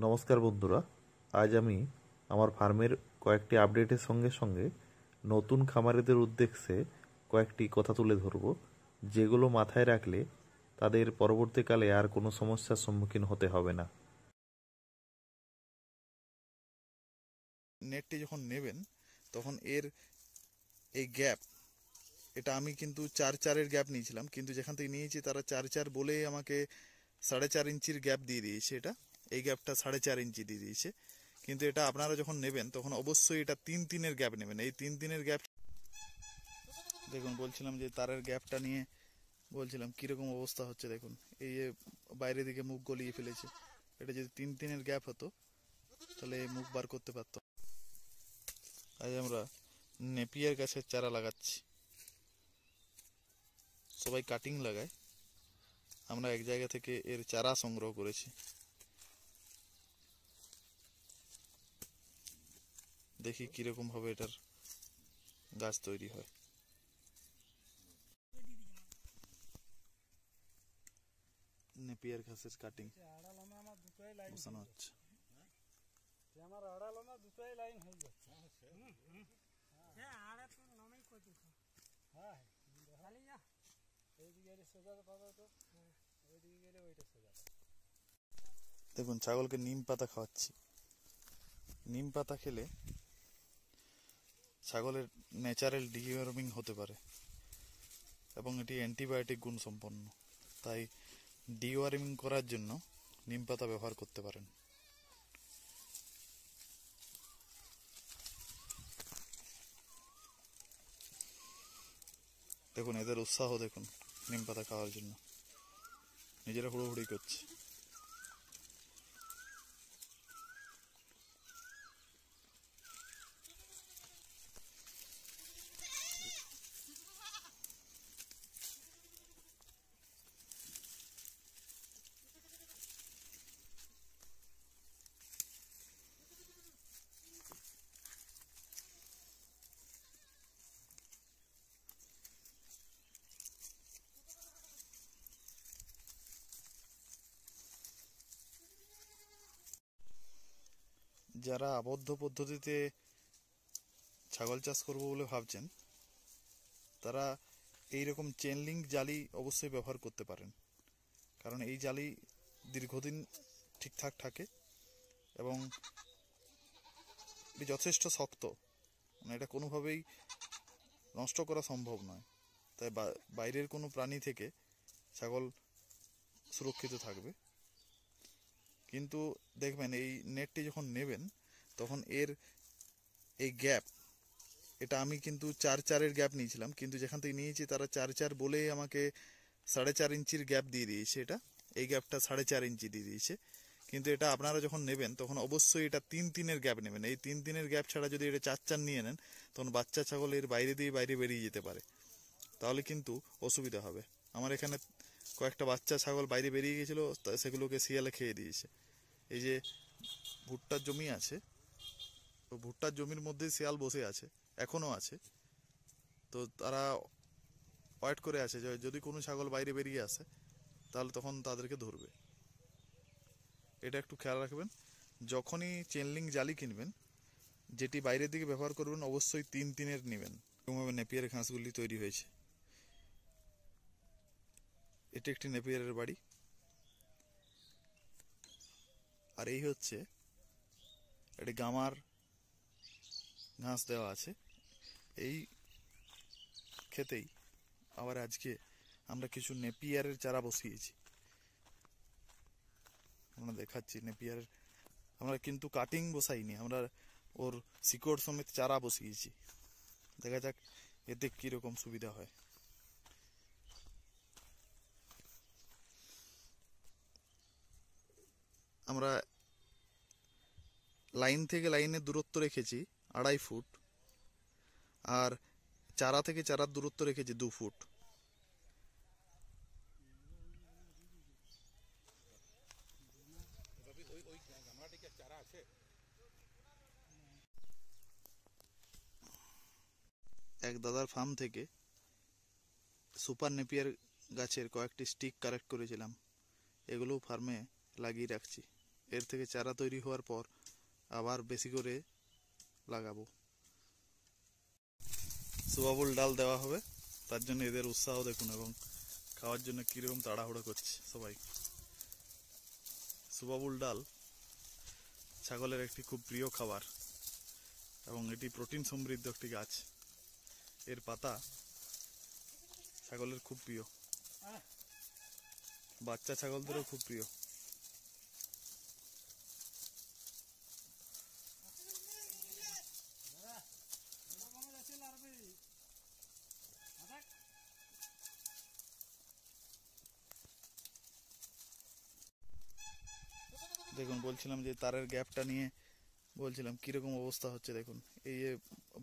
নমস্কার বন্ধুরা, আজ আমি আমার ফার্মের কয়েকটি আপডেটের সঙ্গে সঙ্গে নতুন খামারিদের উদ্দেশ্যে কয়েকটি কথা তুলে ধরব, যেগুলো মাথায় রাখলে তাদের পরবর্তীকালে আর কোনো সমস্যার সম্মুখীন হতে হবে না। নেটটি যখন নেবেন তখন এর এই গ্যাপ, এটা আমি কিন্তু 4-4-এর গ্যাপ নিয়েছিলাম, কিন্তু যেখান থেকে নিয়েছি তারা 4-4 বলেই আমাকে 4.5 ইঞ্চির গ্যাপ দিয়ে দিয়েছে। এই গ্যাপটা 4.5 ইঞ্চি দিয়ে দিয়েছে। কিন্তু এটা আপনারা যখন নেবেন তখন অবশ্যই এটা 3-3-এর গ্যাপ নেবেন। এই 3-3-এর গ্যাপ দেখুন, বলছিলাম যে তারের গ্যাপটা নিয়ে বলছিলাম কীরকম অবস্থা হচ্ছে। দেখুন, এই যে বাইরের দিকে মুখ গলিয়ে ফেলেছে। এটা যদি 3-3-এর গ্যাপ হতো তাহলে মুখ বার করতে পারতো। আজ আমরা নেপিয়ার গাছের চারা লাগাচ্ছি। সবাই কাটিং লাগায়, আমরা এক জায়গা থেকে এর চারা সংগ্রহ করেছি। দেখি কিরকম ভাবে এটার গাছ তৈরি হয়। নেপিয়ার ঘাসের কাটিং বসানো হচ্ছে। দেখুন, ছাগলকে নিম পাতা খাওয়াচ্ছি। নিম পাতা খেলে ছাগলের ন্যাচারাল ডিওয়ার্মিং হতে পারে এবং এটি অ্যান্টিবায়োটিক গুণ সম্পন্ন। তাই ডিওয়ার্মিং করার জন্য নিম পাতা ব্যবহার করতে পারেন। দেখুন এদের উৎসাহ, দেখুন নিম পাতা খাওয়ার জন্য নিজেরা হুড়োহুড়ি করছে। যারা আবদ্ধ পদ্ধতিতে ছাগল চাষ করবো বলে ভাবছেন, তারা এইরকম চেন লিঙ্ক জালি অবশ্যই ব্যবহার করতে পারেন। কারণ এই জালি দীর্ঘদিন ঠিকঠাক থাকে এবং এটি যথেষ্ট শক্ত, মানে এটা কোনোভাবেই নষ্ট করা সম্ভব নয়। তাই বাইরের কোনো প্রাণী থেকে ছাগল সুরক্ষিত থাকবে। কিন্তু দেখবেন এই নেটটি যখন নেবেন তখন এর এই গ্যাপ, এটা আমি কিন্তু 4-4-এর গ্যাপ নিয়েছিলাম, কিন্তু যেখান থেকে নিয়েছি তারা 4-4 বলেই আমাকে 4.5 ইঞ্চির গ্যাপ দিয়ে দিয়েছে। এই গ্যাপটা 4.5 ইঞ্চি দিয়ে দিয়েছে। কিন্তু এটা আপনারা যখন নেবেন তখন অবশ্যই এটা 3-3-এর গ্যাপ নেবেন। এই 3-3-এর গ্যাপ ছাড়া যদি এটা 4-4 নিয়ে নেন তখন বাচ্চা ছাগল এর বাইরে বেরিয়ে যেতে পারে, তাহলে কিন্তু অসুবিধা হবে। আমার এখানে কয়েকটা বাচ্চা ছাগল বাইরে বেরিয়ে গেছিলো, সেগুলোকে শিয়ালে খেয়ে দিয়েছে। এই যে ভুট্টার জমি আছে, তো ভুট্টার জমির মধ্যে শিয়াল বসে আছে, এখনও আছে। তো তারা ওয়েট করে আছে যে যদি কোনো ছাগল বাইরে বেরিয়ে আসে তাহলে তখন তাদেরকে ধরবে। এটা একটু খেয়াল রাখবেন। যখনই চেনলিং জালি কিনবেন, যেটি বাইরের দিকে ব্যবহার করবেন অবশ্যই 3-3-এর নেবেন। এরকমভাবে নেপিয়ারের ঘাসগুলি তৈরি হয়েছে। এটি একটি নেপিয়ারের বাড়ি, আর এই হচ্ছে এটি গামার ঘাস দেওয়া আছে। এই খেতেই আবার আজকে আমরা কিছু নেপিয়ারের চারা বসিয়েছি। আমরা দেখাচ্ছি নেপিয়ারের, আমরা কিন্তু কাটিং বসাইনি, আমরা ওর শিকড় সমেত চারা বসিয়েছি। দেখা যাক এতে কীরকম সুবিধা হয়। আমরা লাইন থেকে লাইনের দূরত্ব রেখেছি 2.5 ফুট, আর চারা থেকে চারার দূরত্ব রেখেছি 2 ফুট। এক দাদার ফার্ম থেকে সুপার নেপিয়ার গাছের কয়েকটি স্টিক কালেক্ট করেছিলাম, এগুলোও ফার্মে লাগিয়ে রাখছি। এর থেকে চারা তৈরি হওয়ার পর আবার বেশি করে লাগাবো। সুবাবুল ডাল দেওয়া হবে, তার জন্য এদের উৎসাহ দেখুন এবং খাওয়ার জন্য কীরকম তাড়াহুড়ো করছে সবাই। সুবাবুল ডাল ছাগলের একটি খুব প্রিয় খাবার এবং এটি প্রোটিন সমৃদ্ধ একটি গাছ। এর পাতা ছাগলের খুব প্রিয়, বাচ্চা ছাগলদেরও খুব প্রিয়। দেখুন, বলছিলাম যে তারের গ্যাপটা নিয়ে বলছিলাম কিরকম অবস্থা হচ্ছে। দেখুন এই যে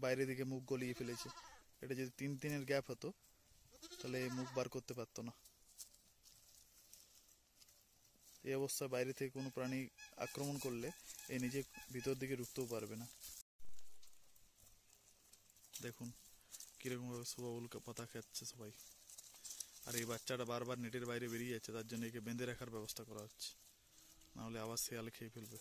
বাইরের দিকে মুখ গলিয়ে ফেলেছে। এটা যদি 3 দিনের গ্যাপ হতো তাহলে এই মুখ বার করতে পারতো না। এই অবস্থায় বাইরে থেকে কোনো প্রাণী আক্রমণ করলে এই নিজে ভিতর দিকে ঢুকতেও পারবে না। দেখুন কিরকম ভাবে সুবাবুল পাতা খাচ্ছে সবাই। আর এই বাচ্চাটা বারবার নেটের বাইরে বেরিয়ে যাচ্ছে, তার জন্য একে বেঁধে রাখার ব্যবস্থা করা হচ্ছে, নাহলে আবার শেয়ালে খেয়ে ফেলবে।